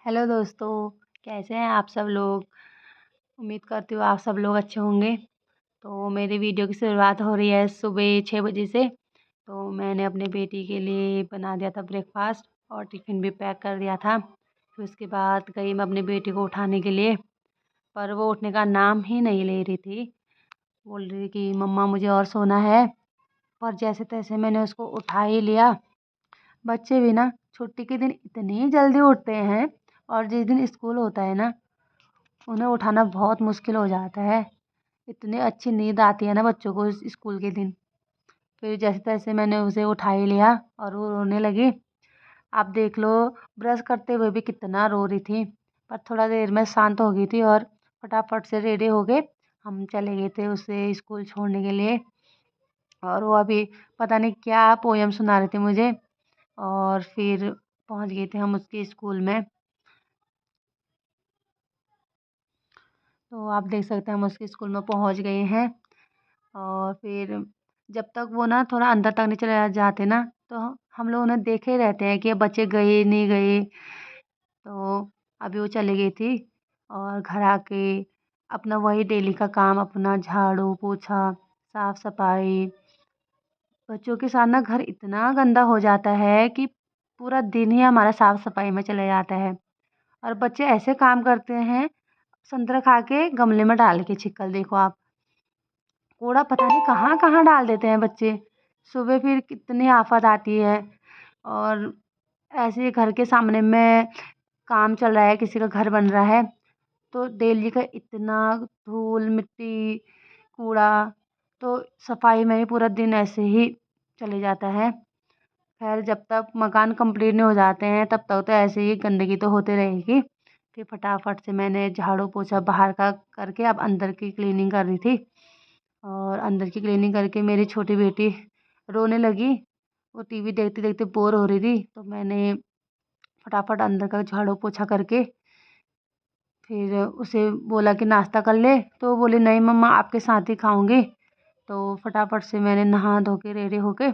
Hello दोस्तों, कैसे हैं आप सब लोग? उम्मीद करती हूँ आप सब लोग अच्छे होंगे। तो मेरी वीडियो की शुरुआत हो रही है सुबह 6 बजे से। तो मैंने अपने बेटी के लिए बना दिया था ब्रेकफ़ास्ट और टिफ़िन भी पैक कर दिया था। फिर उसके बाद गई मैं अपनी बेटी को उठाने के लिए, पर वो उठने का नाम ही नहीं ले रही थी। बोल रही कि मम्मा मुझे और सोना है, पर जैसे-तैसे मैंने उसको उठा ही लिया। बच्चे भी ना छुट्टी के दिन इतनी जल्दी उठते हैं और जिस दिन स्कूल होता है ना, उन्हें उठाना बहुत मुश्किल हो जाता है। इतनी अच्छी नींद आती है ना बच्चों को इस स्कूल के दिन। फिर जैसे-तैसे मैंने उसे उठा ही लिया और वो रोने लगी। आप देख लो, ब्रश करते हुए भी कितना रो रही थी। पर थोड़ा देर में शांत हो गई थी और फटाफट से रेडी हो गए। हम चले गए थे उसे स्कूल छोड़ने के लिए और वो अभी पता नहीं क्या पोएम सुना रहे थे मुझे और फिर पहुँच गए थे हम उसके स्कूल में। तो आप देख सकते हैं हम उसके स्कूल में पहुँच गए हैं और फिर जब तक वो ना थोड़ा अंदर तक नहीं चले जाते ना, तो हम लोग उन्हें देखे रहते हैं कि ये बच्चे गए नहीं गए। तो अभी वो चली गई थी और घर आके अपना वही डेली का काम, अपना झाड़ू पोछा, साफ सफाई। बच्चों के साथ ना घर इतना गंदा हो जाता है कि पूरा दिन ही हमारा साफ सफाई में चले जाता है। और बच्चे ऐसे काम करते हैं, संतरा खा के गमले में डाल के छिकल देखो आप। कूड़ा पता नहीं कहाँ-कहाँ डाल देते हैं बच्चे। सुबह फिर कितनी आफ़त आती है और ऐसे ही घर के सामने में काम चल रहा है, किसी का घर बन रहा है, तो डेली का इतना धूल, मिट्टी, कूड़ा, तो सफाई में ही पूरा दिन ऐसे ही चले जाता है। खैर जब तक मकान कंप्लीट नहीं हो जाते हैं, तब तक तो ऐसे ही गंदगी तो होती रहेगी। फिर फटाफट से मैंने झाड़ू पोछा बाहर का करके अब अंदर की क्लीनिंग कर रही थी। और अंदर की क्लीनिंग करके मेरी छोटी बेटी रोने लगी। वो टीवी देखते-देखते बोर हो रही थी, तो मैंने फटाफट अंदर का झाड़ू पोछा करके फिर उसे बोला कि नाश्ता कर ले, तो वो बोली नहीं मम्मा आपके साथ ही खाऊँगी। तो फटाफट से मैंने नहा धो के रेडी होके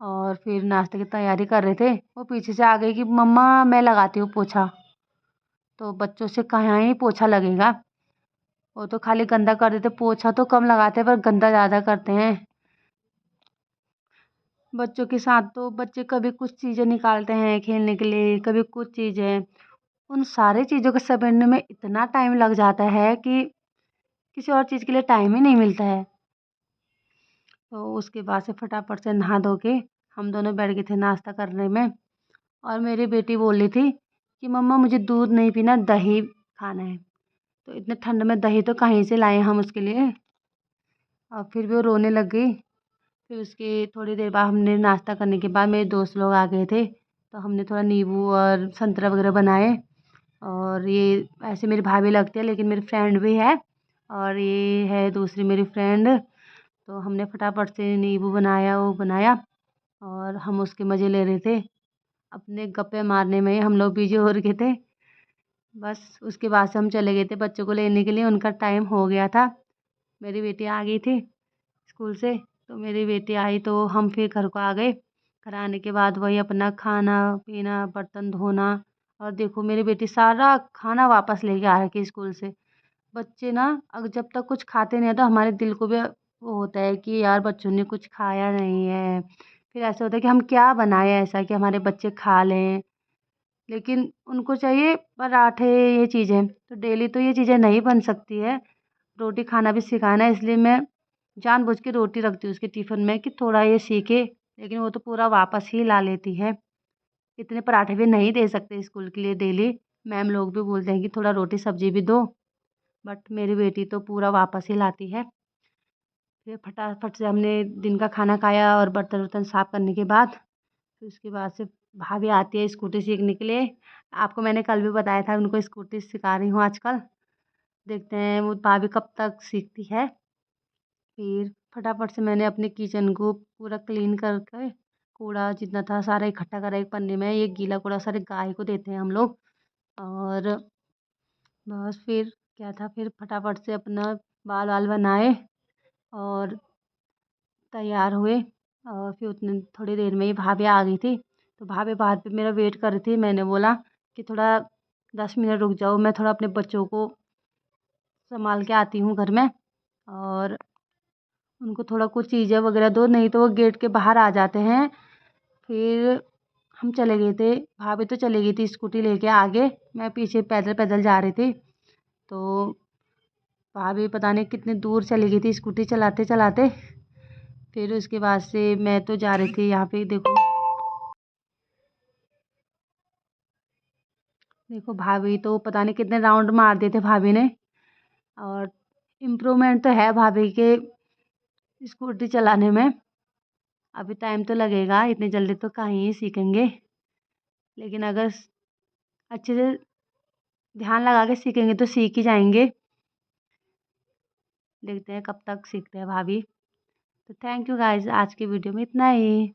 और फिर नाश्ते की तैयारी कर रहे थे। वो पीछे से आ गई कि मम्मा मैं लगाती हूँ पोछा। तो बच्चों से कहाँ ही पोछा लगेगा, वो तो खाली गंदा कर देते, पोछा तो कम लगाते हैं पर गंदा ज़्यादा करते हैं। बच्चों के साथ तो बच्चे कभी कुछ चीज़ें निकालते हैं खेलने के लिए, कभी कुछ चीज़ें। उन सारी चीज़ों को समेटने में इतना टाइम लग जाता है कि किसी और चीज़ के लिए टाइम ही नहीं मिलता है। तो उसके बाद से फटाफट से नहा धो के हम दोनों बैठ गए थे नाश्ता करने में और मेरी बेटी बोल रही थी कि मम्मा मुझे दूध नहीं पीना, दही खाना है। तो इतने ठंड में दही तो कहीं से लाएँ हम उसके लिए और फिर भी वो रोने लग गई। फिर उसके थोड़ी देर बाद हमने नाश्ता करने के बाद मेरे दोस्त लोग आ गए थे, तो हमने थोड़ा नींबू और संतरा वगैरह बनाए और ये ऐसे मेरी भाभी लगती है लेकिन मेरी फ्रेंड भी है और ये है दूसरी मेरी फ्रेंड। तो हमने फटाफट से नींबू बनाया, वो बनाया और हम उसके मज़े ले रहे थे। अपने गप्पे मारने में ही हम लोग बिज़ी हो रखे थे। बस उसके बाद से हम चले गए थे बच्चों को लेने के लिए, उनका टाइम हो गया था। मेरी बेटी आ गई थी स्कूल से, तो मेरी बेटी आई तो हम फिर घर को आ गए। घर आने के बाद वही अपना खाना-पीना, बर्तन धोना और देखो मेरी बेटी सारा खाना वापस लेके आ रखी है स्कूल से। बच्चे ना जब तक कुछ खाते नहीं हैं तो हमारे दिल को भी वो होता है कि यार बच्चों ने कुछ खाया नहीं है। फिर ऐसा होता है कि हम क्या बनाएँ ऐसा कि हमारे बच्चे खा लें। लेकिन उनको चाहिए पराठे ये चीज़ें, तो डेली तो ये चीज़ें नहीं बन सकती है। रोटी खाना भी सिखाना है इसलिए मैं जानबूझ के रोटी रखती हूँ उसके टिफ़िन में कि थोड़ा ये सीखे, लेकिन वो तो पूरा वापस ही ला लेती है। इतने पराठे भी नहीं दे सकते स्कूल के लिए डेली, मैम लोग भी बोलते हैं कि थोड़ा रोटी सब्ज़ी भी दो, बट मेरी बेटी तो पूरा वापस ही लाती है। फिर फटाफट से हमने दिन का खाना खाया और बर्तन-वर्तन साफ़ करने के बाद फिर उसके बाद से भाभी आती है स्कूटी सीखने के लिए। आपको मैंने कल भी बताया था उनको स्कूटी सिखा रही हूँ आजकल। देखते हैं वो भाभी कब तक सीखती है। फिर फटाफट से मैंने अपने किचन को पूरा क्लीन करके कूड़ा जितना था सारा इकट्ठा करा एक पन्नी में। ये गीला कूड़ा सारे गाय को देते हैं हम लोग और बस फिर क्या था फिर फटाफट से अपना बाल-वाल बनाए और तैयार हुए और फिर उतने थोड़ी देर में ही भाभी आ गई थी। तो भाभी बाहर पे मेरा वेट कर रही थी। मैंने बोला कि थोड़ा 10 मिनट रुक जाओ, मैं थोड़ा अपने बच्चों को संभाल के आती हूँ घर में, और उनको थोड़ा कुछ चीज़ें वगैरह दो, नहीं तो वो गेट के बाहर आ जाते हैं। फिर हम चले गए थे, भाभी तो चली गई थी स्कूटी लेके आगे, मैं पीछे पैदल पैदल जा रही थी। तो भाभी पता नहीं कितने दूर चली गई थी स्कूटी चलाते चलाते। फिर उसके बाद से मैं तो जा रही थी, यहाँ पे देखो देखो भाभी तो पता नहीं कितने राउंड मार दिए थे भाभी ने। और इम्प्रूवमेंट तो है भाभी के स्कूटी चलाने में। अभी टाइम तो लगेगा, इतनी जल्दी तो कहीं ही सीखेंगे, लेकिन अगर अच्छे से ध्यान लगा के सीखेंगे तो सीख ही जाएंगे। देखते हैं कब तक सीखते हैं भाभी। तो थैंक यू गाइस, आज की वीडियो में इतना ही।